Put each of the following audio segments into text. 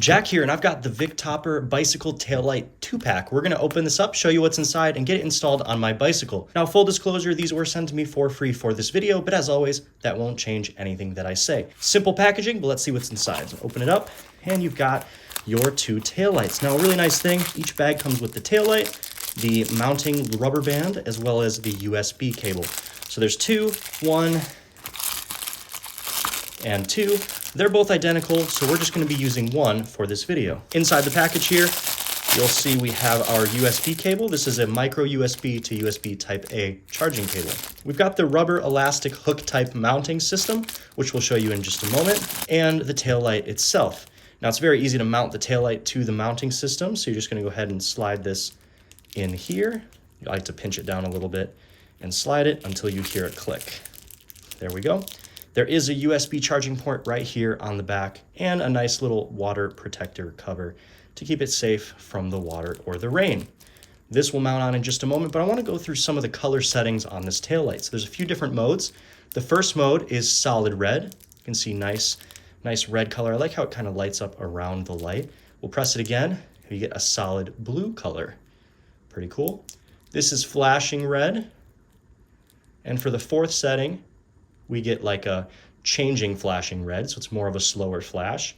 Jack here, and I've got the Victoper Bicycle Taillight 2-pack. We're going to open this up, show you what's inside, and get it installed on my bicycle. Now, full disclosure, these were sent to me for free for this video, but as always, that won't change anything that I say. Simple packaging, but let's see what's inside. So open it up, and you've got your two taillights. Now, a really nice thing, each bag comes with the taillight, the mounting rubber band, as well as the USB cable. So there's one, and two. They're both identical, so we're just going to be using one for this video. Inside the package here, you'll see we have our USB cable. This is a micro USB to USB type A charging cable. We've got the rubber elastic hook type mounting system, which we'll show you in just a moment, and the taillight itself. Now, it's very easy to mount the taillight to the mounting system, so you're just going to go ahead and slide this in here. You like to pinch it down a little bit and slide it until you hear it click. There we go. There is a USB charging port right here on the back and a nice little water protector cover to keep it safe from the water or the rain. This will mount on in just a moment, but I want to go through some of the color settings on this taillight. So there's a few different modes. The first mode is solid red. You can see nice red color. I like how it kind of lights up around the light. We'll press it again, and you get a solid blue color. Pretty cool. This is flashing red. And for the fourth setting, we get like a changing flashing red, so it's more of a slower flash.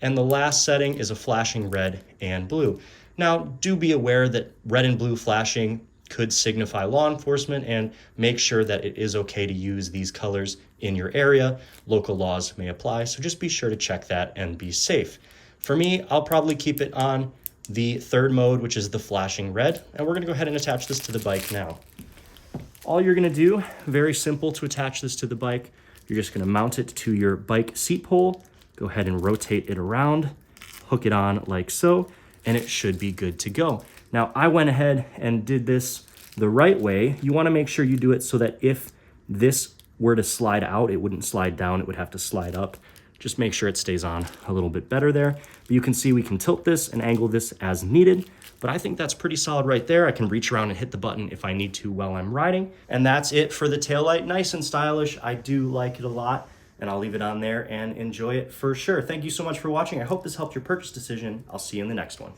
And the last setting is a flashing red and blue. Now, do be aware that red and blue flashing could signify law enforcement, and make sure that it is okay to use these colors in your area. Local laws may apply, so just be sure to check that and be safe. For me, I'll probably keep it on the third mode, which is the flashing red, and we're gonna go ahead and attach this to the bike now. All you're gonna do, very simple to attach this to the bike, you're just gonna mount it to your bike seat pole, go ahead and rotate it around, hook it on like so, and it should be good to go. Now, I went ahead and did this the right way. You wanna make sure you do it so that if this were to slide out, it wouldn't slide down, it would have to slide up. Just make sure it stays on a little bit better there. But you can see we can tilt this and angle this as needed. But I think that's pretty solid right there. I can reach around and hit the button if I need to while I'm riding. And that's it for the taillight. Nice and stylish. I do like it a lot, and I'll leave it on there and enjoy it for sure. Thank you so much for watching. I hope this helped your purchase decision. I'll see you in the next one.